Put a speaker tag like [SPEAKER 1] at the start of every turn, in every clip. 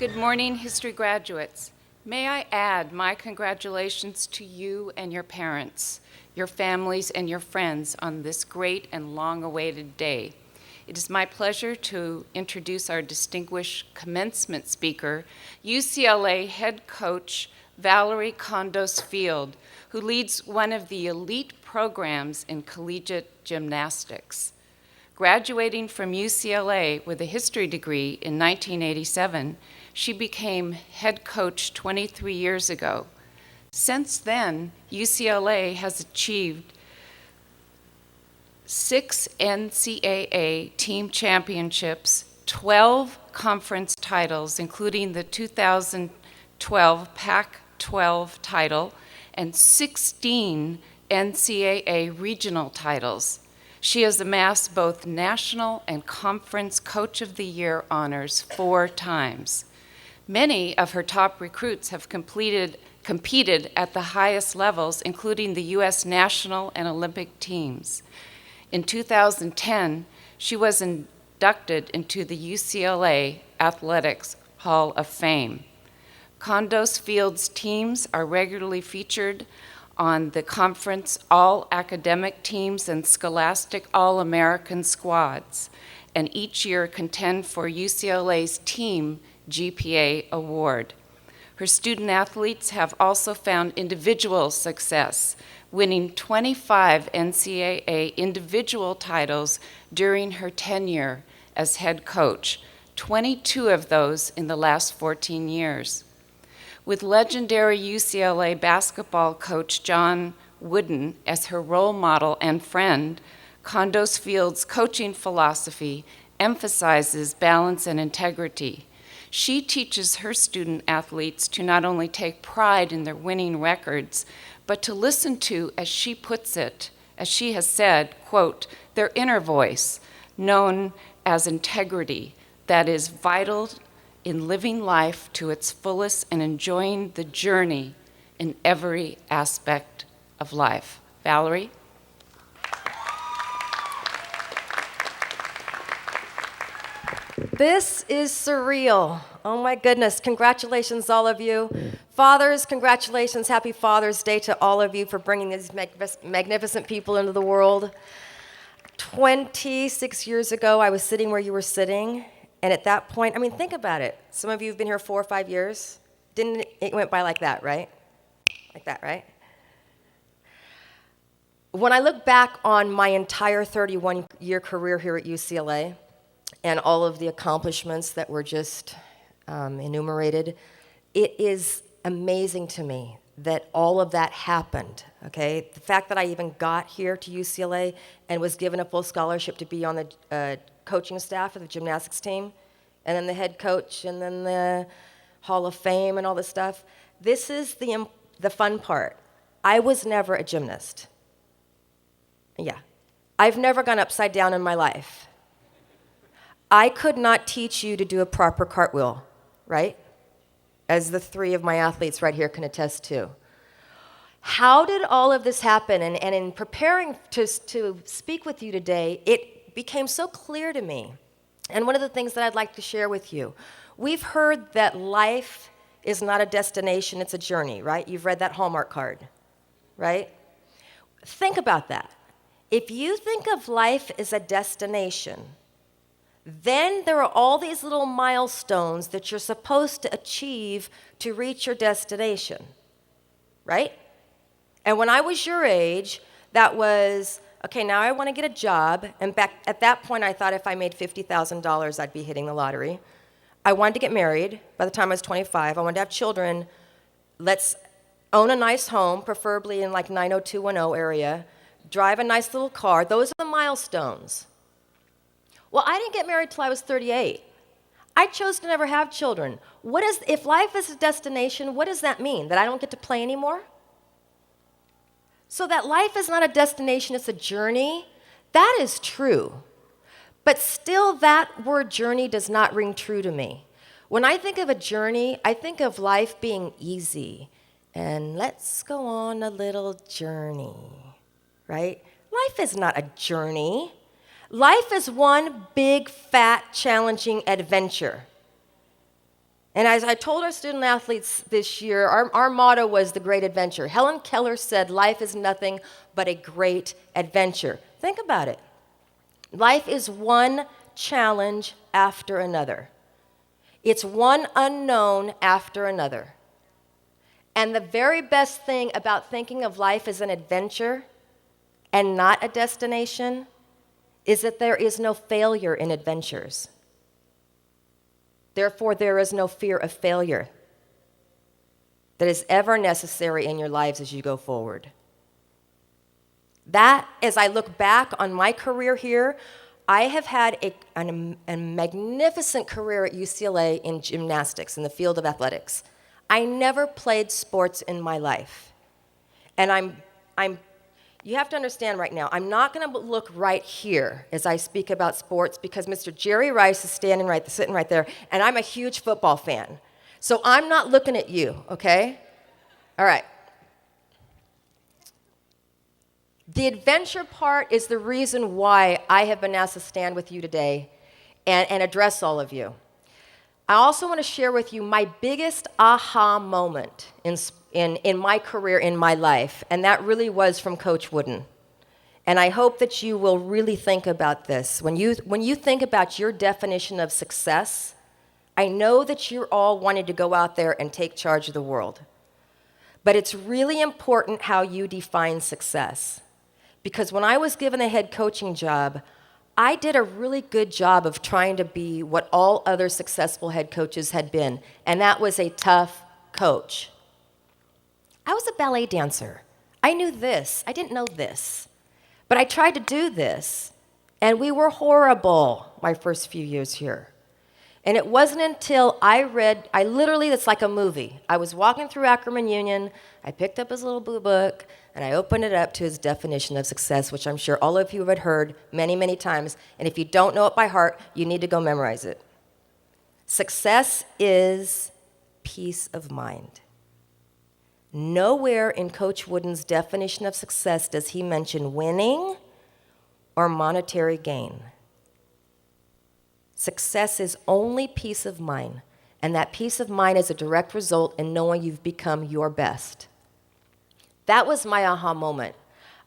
[SPEAKER 1] Good morning, history graduates. May I add my congratulations to you and your parents, your families, and your friends on this great and long-awaited day. It is my pleasure to introduce our distinguished commencement speaker, UCLA head coach Valorie Kondos-Field, who leads one of the elite programs in collegiate gymnastics. Graduating from UCLA with a history degree in 1987, she became head coach 23 years ago. Since then, UCLA has achieved 6 NCAA team championships, 12 conference titles, including the 2012 Pac-12 title, and 16 NCAA Regional titles. She has amassed both national and conference Coach of the Year honors 4 times. Many of her top recruits have competed at the highest levels, including the U.S. national and Olympic teams. In 2010, she was inducted into the UCLA Athletics Hall of Fame. Kondos-Field's teams are regularly featured on the conference all-academic teams and scholastic all-American squads, and each year contend for UCLA's Team GPA award. Her student athletes have also found individual success, winning 25 NCAA individual titles during her tenure as head coach, 22 of those in the last 14 years. With legendary UCLA basketball coach John Wooden as her role model and friend, Kondos-Field's coaching philosophy emphasizes balance and integrity. She teaches her student athletes to not only take pride in their winning records, but to listen to, as she puts it, as she has said, quote, their inner voice, known as integrity, that is vital in living life to its fullest and enjoying the journey in every aspect of life. Valorie?
[SPEAKER 2] This is surreal. Oh my goodness, congratulations all of you. Fathers, congratulations, happy Father's Day to all of you for bringing these magnificent people into the world. 26 years ago, I was sitting where you were sitting, and at that point, I mean, think about it. Some of you have been here 4 or 5 years. It went by like that, right? Like that, right? When I look back on my entire 31-year career here at UCLA, and all of the accomplishments that were just enumerated, it is amazing to me that all of that happened, okay? The fact that I even got here to UCLA and was given a full scholarship to be on the coaching staff of the gymnastics team, and then the head coach, and then the Hall of Fame and all this stuff. This is the fun part. I was never a gymnast. Yeah. I've never gone upside down in my life. I could not teach you to do a proper cartwheel, right? As the 3 of my athletes right here can attest to. How did all of this happen? And in preparing to speak with you today, it became so clear to me. And one of the things that I'd like to share with you, we've heard that life is not a destination, it's a journey, right? You've read that Hallmark card, right? Think about that. If you think of life as a destination, then there are all these little milestones that you're supposed to achieve to reach your destination, right? And when I was your age, that was, okay, now I want to get a job. And back at that point, I thought if I made $50,000, I'd be hitting the lottery. I wanted to get married by the time I was 25. I wanted to have children. Let's own a nice home, preferably in like 90210 area, drive a nice little car. Those are the milestones. Well, I didn't get married till I was 38. I chose to never have children. If life is a destination, what does that mean? That I don't get to play anymore? So that life is not a destination, it's a journey. That is true. But still, that word journey does not ring true to me. When I think of a journey, I think of life being easy. And let's go on a little journey, right? Life is not a journey. Life is one big, fat, challenging adventure. And as I told our student athletes this year, our motto was the great adventure. Helen Keller said, life is nothing but a great adventure. Think about it. Life is one challenge after another. It's one unknown after another. And the very best thing about thinking of life as an adventure and not a destination is that there is no failure in adventures. Therefore, there is no fear of failure that is ever necessary in your lives as you go forward. That, as I look back on my career here, I have had a magnificent career at UCLA in gymnastics, in the field of athletics. I never played sports in my life. And you have to understand right now, I'm not going to look right here as I speak about sports because Mr. Jerry Rice is sitting right there, and I'm a huge football fan. So I'm not looking at you, okay? All right. The adventure part is the reason why I have been asked to stand with you today and address all of you. I also want to share with you my biggest aha moment in my career, in my life, and that really was from Coach Wooden. And I hope that you will really think about this. When you think about your definition of success, I know that you're all wanting to go out there and take charge of the world. But it's really important how you define success. Because when I was given a head coaching job, I did a really good job of trying to be what all other successful head coaches had been, and that was a tough coach. I was a ballet dancer. I knew this. I didn't know this. But I tried to do this, and we were horrible my first few years here. And it wasn't until I literally, it's like a movie. I was walking through Ackerman Union, I picked up his little blue book, and I opened it up to his definition of success, which I'm sure all of you have heard many, many times. And if you don't know it by heart, you need to go memorize it. Success is peace of mind. Nowhere in Coach Wooden's definition of success does he mention winning or monetary gain. Success is only peace of mind, and that peace of mind is a direct result in knowing you've become your best. That was my aha moment.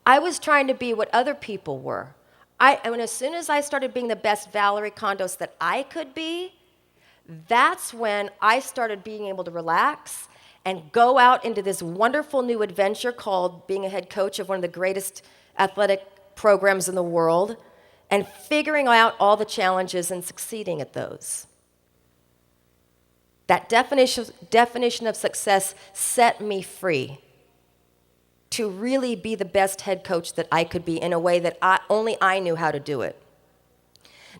[SPEAKER 2] I was trying to be what other people were. As soon as I started being the best Valorie Kondos that I could be, that's when I started being able to relax and go out into this wonderful new adventure called being a head coach of one of the greatest athletic programs in the world and figuring out all the challenges and succeeding at those. That definition of success set me free to really be the best head coach that I could be in a way that only I knew how to do it.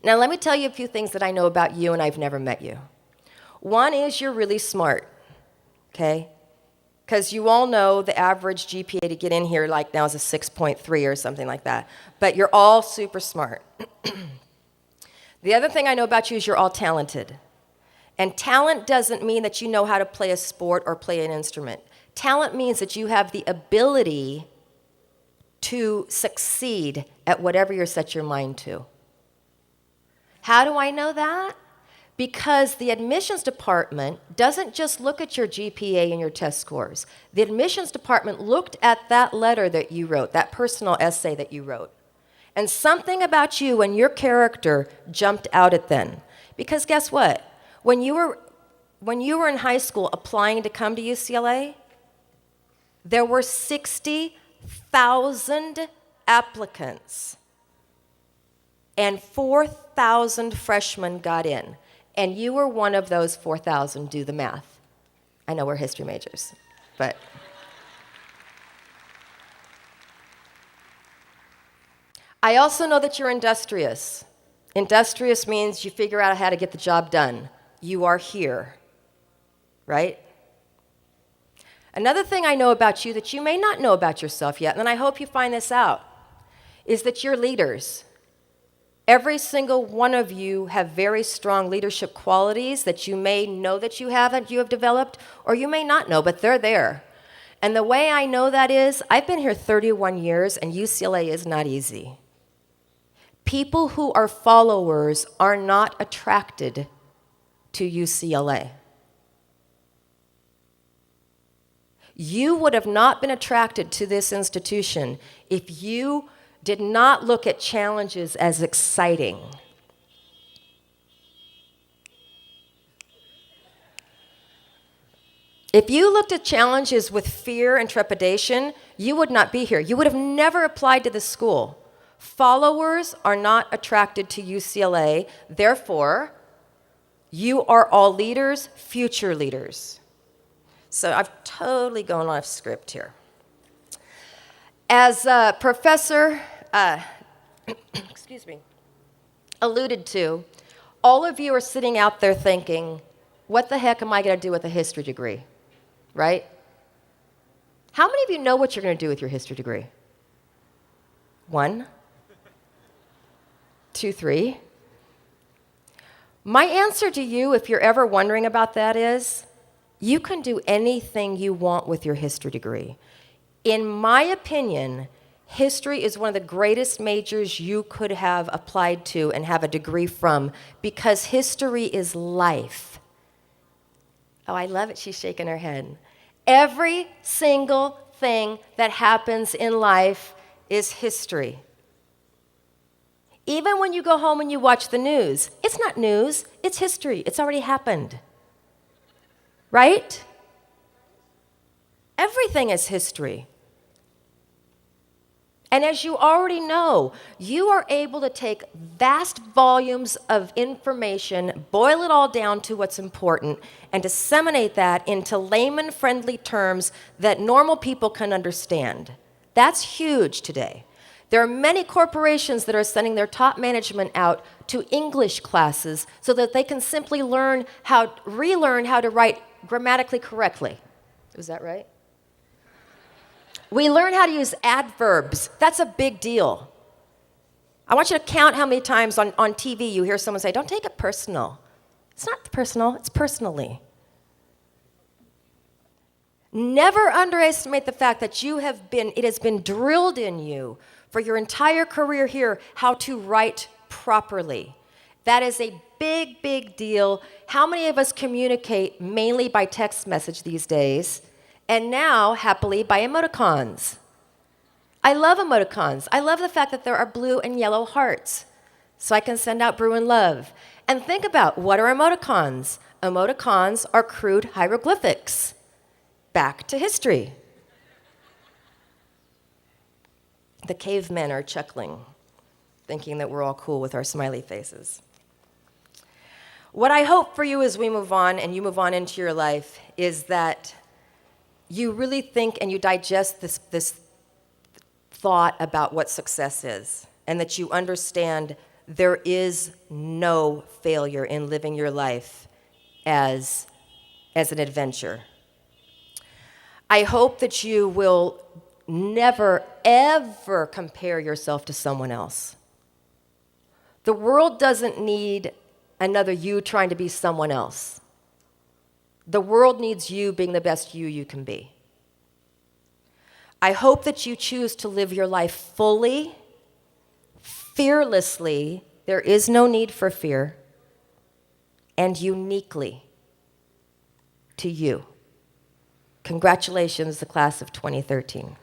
[SPEAKER 2] Now, let me tell you a few things that I know about you, and I've never met you. One is you're really smart, okay? Because you all know the average GPA to get in here like now is a 6.3 or something like that. But you're all super smart. The other thing I know about you is you're all talented. And talent doesn't mean that you know how to play a sport or play an instrument. Talent means that you have the ability to succeed at whatever you set your mind to. How do I know that? Because the admissions department doesn't just look at your GPA and your test scores. The admissions department looked at that letter that you wrote, that personal essay that you wrote. And something about you and your character jumped out at them. Because guess what? When you were in high school applying to come to UCLA, there were 60,000 applicants, and 4,000 freshmen got in. And you were one of those 4,000. Do the math. I know we're history majors, but. I also know that you're industrious. Industrious means you figure out how to get the job done. You are here, right? Another thing I know about you that you may not know about yourself yet, and I hope you find this out, is that you're leaders. Every single one of you have very strong leadership qualities that you may know that you have developed, or you may not know, but they're there. And the way I know that is, I've been here 31 years, and UCLA is not easy. People who are followers are not attracted to UCLA. You would have not been attracted to this institution if you did not look at challenges as exciting. If you looked at challenges with fear and trepidation, you would not be here. You would have never applied to this school. Followers are not attracted to UCLA. Therefore, you are all leaders, future leaders. So I've totally gone off script here. As Professor excuse me, alluded to, all of you are sitting out there thinking, what the heck am I going to do with a history degree? Right? How many of you know what you're going to do with your history degree? 1, 2, 3. My answer to you, if you're ever wondering about that, is you can do anything you want with your history degree. In my opinion, history is one of the greatest majors you could have applied to and have a degree from, because history is life. Oh, I love it. She's shaking her head. Every single thing that happens in life is history. Even when you go home and you watch the news, it's not news, it's history. It's already happened. Right? Everything is history. And as you already know, you are able to take vast volumes of information, boil it all down to what's important, and disseminate that into layman-friendly terms that normal people can understand. That's huge today. There are many corporations that are sending their top management out to English classes so that they can simply relearn how to write grammatically correctly. Is that right? We learn how to use adverbs. That's a big deal. I want you to count how many times on TV you hear someone say, don't take it personal. It's not personal, it's personally. Never underestimate the fact that it has been drilled in you for your entire career here how to write properly. That is a big, big deal. How many of us communicate mainly by text message these days? And now, happily, by emoticons. I love emoticons. I love the fact that there are blue and yellow hearts, so I can send out Bruin love. And think about, what are emoticons? Emoticons are crude hieroglyphics. Back to history. The cavemen are chuckling, thinking that we're all cool with our smiley faces. What I hope for you as we move on, and you move on into your life, is that you really think and you digest this thought about what success is, and that you understand there is no failure in living your life as an adventure. I hope that you will never, ever compare yourself to someone else. The world doesn't need another you trying to be someone else. The world needs you being the best you can be. I hope that you choose to live your life fully, fearlessly, there is no need for fear, and uniquely to you. Congratulations, the class of 2013.